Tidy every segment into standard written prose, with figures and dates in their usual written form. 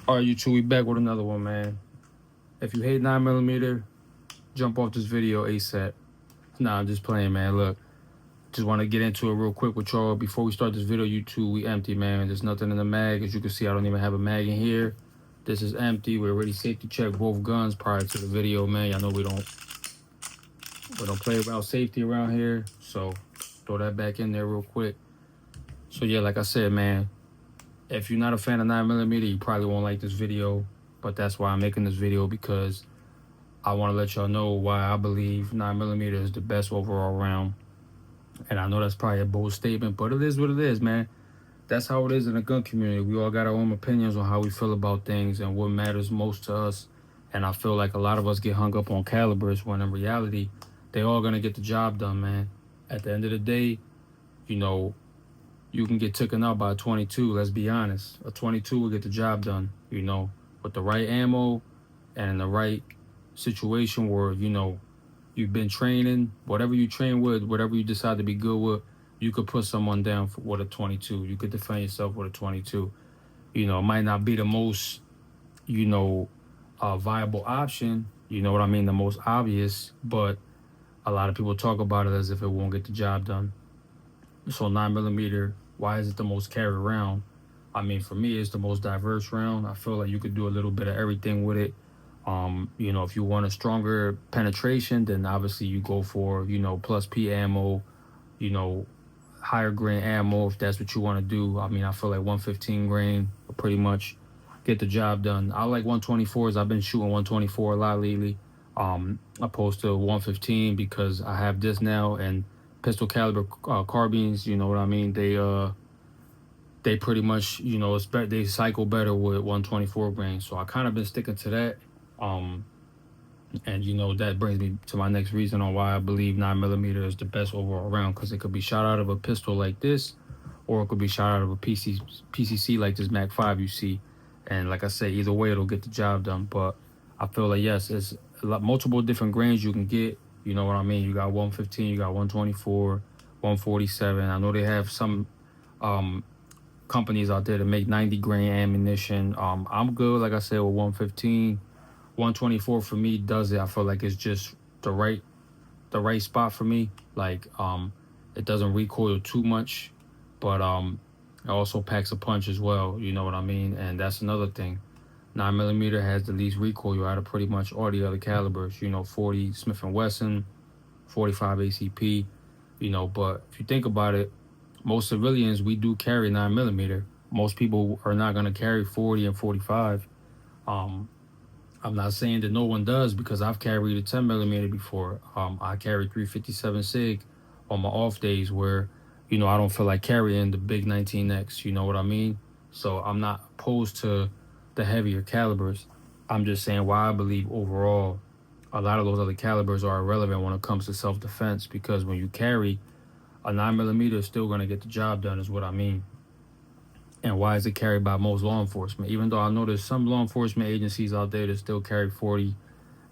All right, you two, we back with another one, man. If you hate 9mm, jump off this video ASAP. Nah, I'm just playing, man. Look, just want to get into it real quick with y'all. Before we start this video, you two, we empty, man. There's nothing in the mag. As you can see, I don't even have a mag in here. This is empty. We already safety checked both guns prior to the video, man. Y'all know we don't play around safety around here. So throw that back in there real quick. So yeah, like I said, man, if you're not a fan of 9mm, you probably won't like this video. But that's why I'm making this video, because I want to let y'all know why I believe 9mm is the best overall round. And I know that's probably a bold statement, but it is what it is, man. That's how it is in the gun community. We all got our own opinions on how we feel about things and what matters most to us. And I feel like a lot of us get hung up on calibers when in reality, they all going to get the job done, man. At the end of the day, you know, you can get taken out by a 22, let's be honest. A 22 will get the job done, with the right ammo and in the right situation where, you've been training, whatever you train with, whatever you decide to be good with, you could put someone down with a 22. You could defend yourself with a 22. It might not be the most, viable option, you know what I mean, the most obvious, but a lot of people talk about it as if it won't get the job done. So 9mm, why is it the most carried round? I mean, for me, it's the most diverse round. I feel like you could do a little bit of everything with it. If you want a stronger penetration, then obviously you go for, plus P ammo, you know, higher grain ammo if that's what you want to do. I mean, I feel like 115 grain will pretty much get the job done. I like 124s. I've been shooting 124 a lot lately, opposed to 115, because I have this now, and pistol caliber carbines, you know what I mean? They pretty much, they cycle better with 124 grain. So I kind of been sticking to that. Um, and that brings me to my next reason on why I believe 9mm is the best overall round, because it could be shot out of a pistol like this, or it could be shot out of a PCC like this Mac 5 you see. And like I said, either way, it'll get the job done. But I feel like, yes, it's multiple different grains you can get. You know what I mean? You got 115, you got 124, 147. I know they have some um, companies out there that make 90 grain ammunition. I'm good, like I said, with 115. 124 for me does it. I feel like it's just the right spot for me. Like it doesn't recoil too much, but it also packs a punch as well. You know what I mean? And that's another thing. 9mm has the least recoil out of pretty much all the other calibers. 40 Smith and Wesson, 45 ACP. But if you think about it, most civilians, we do carry 9mm. Most people are not gonna carry 40 and 45. Um, I'm not saying that no one does, because I've carried a 10mm before. I carried 357 SIG on my off days where, I don't feel like carrying the big 19X. You know what I mean? So I'm not opposed to the heavier calibers. I'm just saying why I believe overall a lot of those other calibers are irrelevant when it comes to self-defense, because when you carry, a 9mm is still going to get the job done, is what I mean. And why is it carried by most law enforcement? Even though I know there's some law enforcement agencies out there that still carry 40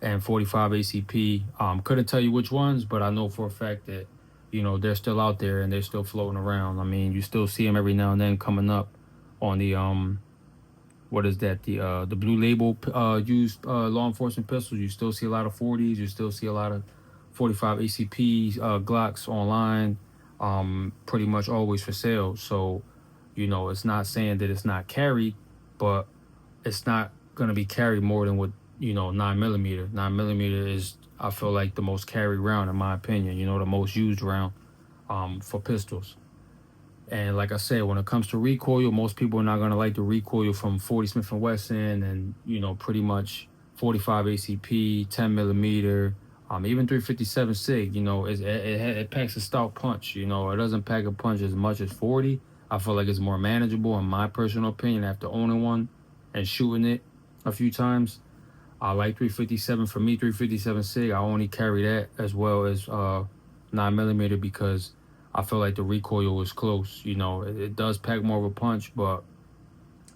and 45 ACP. Couldn't tell you which ones, but I know for a fact that, they're still out there and they're still floating around. I mean, you still see them every now and then coming up on the, what is that? The blue label used law enforcement pistols. You still see a lot of 40s. You still see a lot of 45 ACP Glocks online, pretty much always for sale. So, it's not saying that it's not carried, but it's not going to be carried more than what, 9mm. 9mm is, I feel like, the most carried round, in my opinion, the most used round for pistols. And like I said, when it comes to recoil, most people are not going to like the recoil from 40 Smith & Wesson and, pretty much 45 ACP, 10mm, even 357 SIG, it packs a stout punch. It doesn't pack a punch as much as 40. I feel like it's more manageable, in my personal opinion, after owning one and shooting it a few times. I like 357. For me, 357 SIG, I only carry that as well as 9mm, because I feel like the recoil is close. It does pack more of a punch, but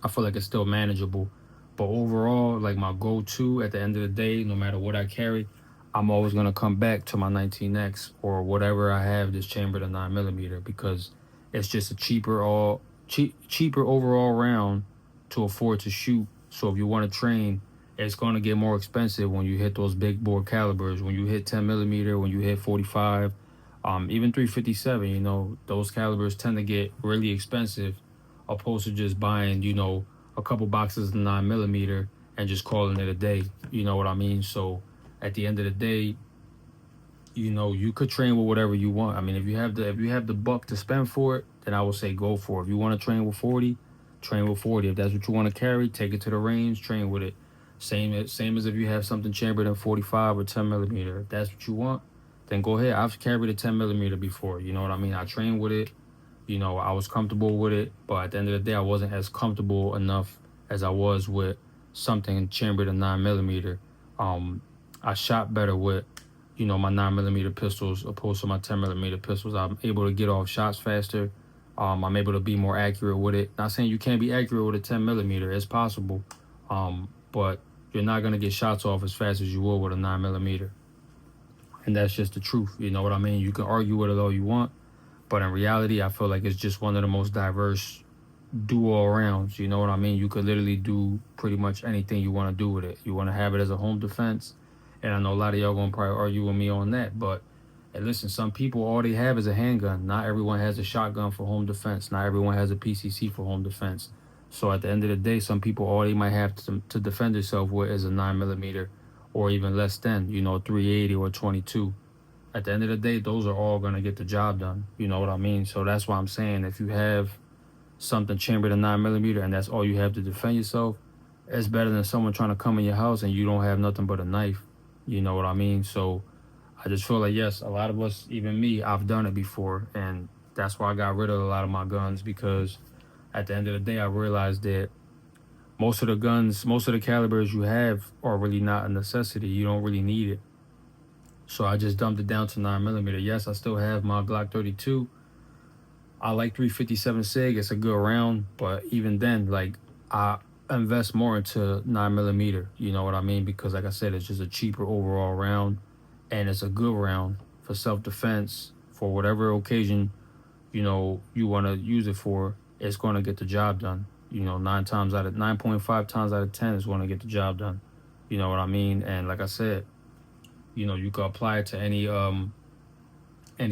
I feel like it's still manageable. But overall, like, my go-to at the end of the day, no matter what I carry, I'm always going to come back to my 19X or whatever I have this chamber to 9mm, because it's just a cheaper overall round to afford to shoot So if you want to train, it's going to get more expensive when you hit those big bore calibers. When you hit 10 millimeter, when you hit 45, even 357. Those calibers tend to get really expensive, opposed to just buying a couple boxes of 9 millimeter and just calling it a day. You know what I mean? So at the end of the day, you could train with whatever you want. I mean, if you have the buck to spend for it, then I would say go for it. If you want to train with 40, train with 40. If that's what you want to carry, take it to the range, train with it. Same as if you have something chambered in 45 or 10 millimeter. If that's what you want, then go ahead. I've carried a 10 millimeter before. You know what I mean? I trained with it. I was comfortable with it, but at the end of the day, I wasn't as comfortable enough as I was with something chambered in 9 millimeter. I shot better with my 9 millimeter pistols opposed to my 10 millimeter pistols. I'm able to get off shots faster. I'm able to be more accurate with it. Not saying you can't be accurate with a 10 millimeter. It's possible, but you're not gonna get shots off as fast as you will with a 9 millimeter, and that's just the truth. You know what I mean? You can argue with it all you want, but in reality, I feel like it's just one of the most diverse duo rounds. You know what I mean? You could literally do pretty much anything you want to do with it. You want to have it as a home defense, and I know a lot of y'all gonna probably argue with me on that, but and listen, some people all they have is a handgun. Not everyone has a shotgun for home defense. Not everyone has a PCC for home defense. So at the end of the day, some people all they might have to defend themselves with is a 9 millimeter, or even less than 380 or 22. At the end of the day, those are all gonna get the job done. You know what I mean? So that's why I'm saying if you have something chambered in 9 millimeter and that's all you have to defend yourself, it's better than someone trying to come in your house and you don't have nothing but a knife. You know what I mean? So I just feel like, yes, a lot of us, even me, I've done it before, and that's why I got rid of a lot of my guns, because at the end of the day, I realized that most of the calibers you have are really not a necessity. You don't really need it. So I just dumped it down to 9 millimeter. Yes, I still have my Glock 32. I like 357 SIG. It's a good round, but even then, like, I invest more into 9 millimeter. You know what I mean? Because like I said, it's just a cheaper overall round, and it's a good round for self defense for whatever occasion you want to use it for. It's going to get the job done. 9.5 times out of 10 is going to get the job done. You know what I mean? And like I said, you can apply it to any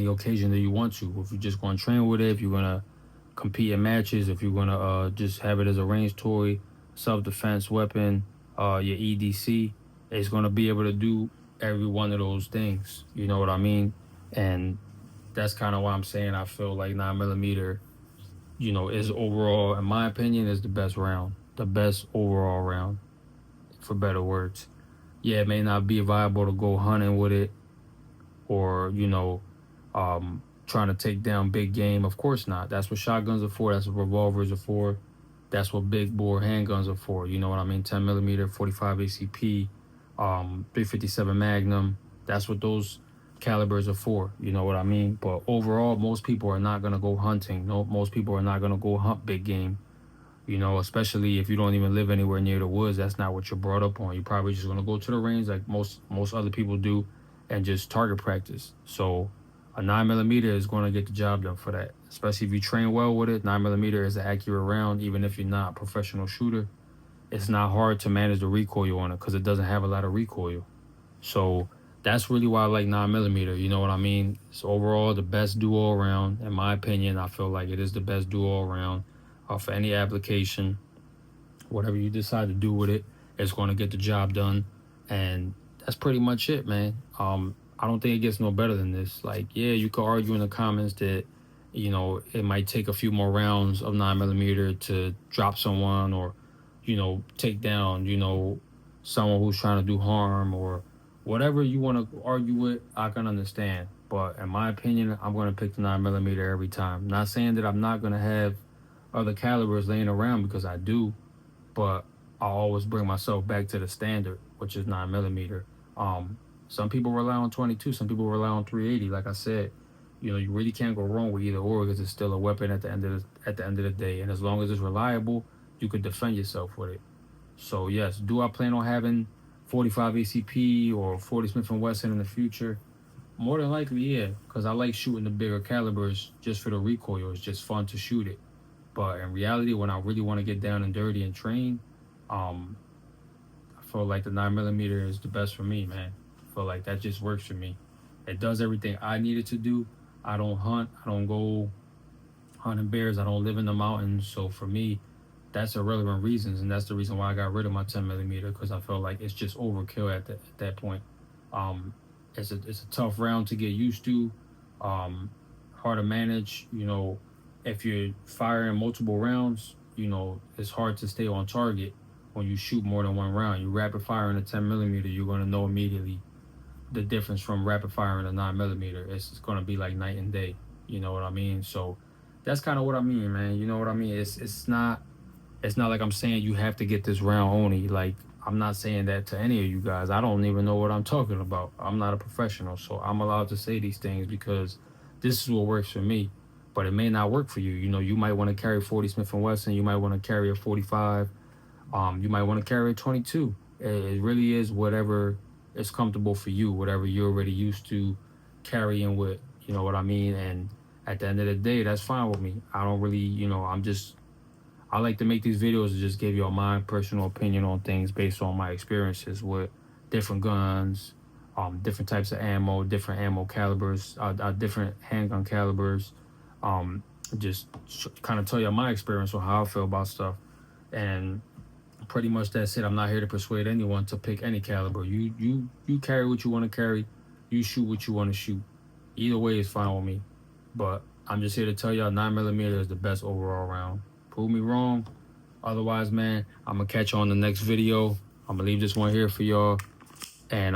occasion that you want to. If you're just going to train with it, if you're going to compete in matches, if you're going to just have it as a range toy, self-defense weapon, your EDC, it's going to be able to do every one of those things. You know what I mean? And that's kind of why I'm saying I feel like 9 millimeter, is overall, in my opinion, is the best round. The best overall round, for better words. Yeah, it may not be viable to go hunting with it, or trying to take down big game. Of course not. That's what shotguns are for. That's what revolvers are for. That's what big bore handguns are for. You know what I mean? 10 millimeter, 45 ACP, 357 Magnum. That's what those calibers are for. You know what I mean? But overall, most people are not gonna go hunting. No, most people are not gonna go hunt big game. Especially if you don't even live anywhere near the woods. That's not what you're brought up on. You're probably just gonna go to the range like most other people do, and just target practice. So a 9 millimeter is going to get the job done for that. Especially if you train well with it. 9 millimeter is an accurate round, even if you're not a professional shooter. It's not hard to manage the recoil on it because it doesn't have a lot of recoil. So that's really why I like 9 millimeter. You know what I mean? It's overall the best duo round, in my opinion. I feel like it is the best duo round for any application. Whatever you decide to do with it, it's going to get the job done, and that's pretty much it, man. I don't think it gets no better than this. Like, yeah, you could argue in the comments that it might take a few more rounds of 9 millimeter to drop someone, or take down someone who's trying to do harm, or whatever you want to argue with. I can understand, but in my opinion, I'm going to pick the 9 millimeter every time. Not saying that I'm not going to have other calibers laying around, because I do, but I always bring myself back to the standard, which is 9 millimeter. Some people rely on 22, some people rely on 380. Like I said, you really can't go wrong with either or, because it's still a weapon at the end of the day. And as long as it's reliable, you could defend yourself with it. So yes, do I plan on having 45 ACP or 40 Smith and Wesson in the future? More than likely, yeah, because I like shooting the bigger calibers just for the recoil. It's just fun to shoot it. But in reality, when I really want to get down and dirty and train, I feel like the 9mm is the best for me, man. I feel like that just works for me. It does everything I need it to do. I don't hunt. I don't go hunting bears. I don't live in the mountains. So for me, that's irrelevant reasons, and that's the reason why I got rid of my 10mm, because I felt like it's just overkill at that point. Um, it's a tough round to get used to, um, hard to manage. If you're firing multiple rounds, it's hard to stay on target when you shoot more than one round. You rapid fire in a 10mm, you're gonna know immediately the difference from rapid fire in a 9mm. It's gonna be like night and day. You know what I mean? So that's kind of what I mean, man. You know what I mean? It's not like I'm saying you have to get this round only. Like, I'm not saying that to any of you guys. I don't even know what I'm talking about. I'm not a professional, so I'm allowed to say these things because this is what works for me. But it may not work for you. You might want to carry 40 Smith and Wesson. You might want to carry a 45. You might want to carry a 22. It really is whatever is comfortable for you, whatever you're already used to carrying with. You know what I mean? And at the end of the day, that's fine with me. I don't really, I like to make these videos to just give y'all my personal opinion on things based on my experiences with different guns, different types of ammo, different ammo calibers, different handgun calibers. Um, just kind of tell y'all my experience on how I feel about stuff. And pretty much that's it. I'm not here to persuade anyone to pick any caliber. You carry what you want to carry. You shoot what you want to shoot. Either way is fine with me. But I'm just here to tell y'all 9mm is the best overall round. Prove me wrong. Otherwise, man, I'm gonna catch you on the next video. I'm gonna leave this one here for y'all. And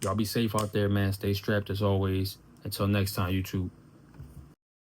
y'all be safe out there, man. Stay strapped as always. Until next time, YouTube.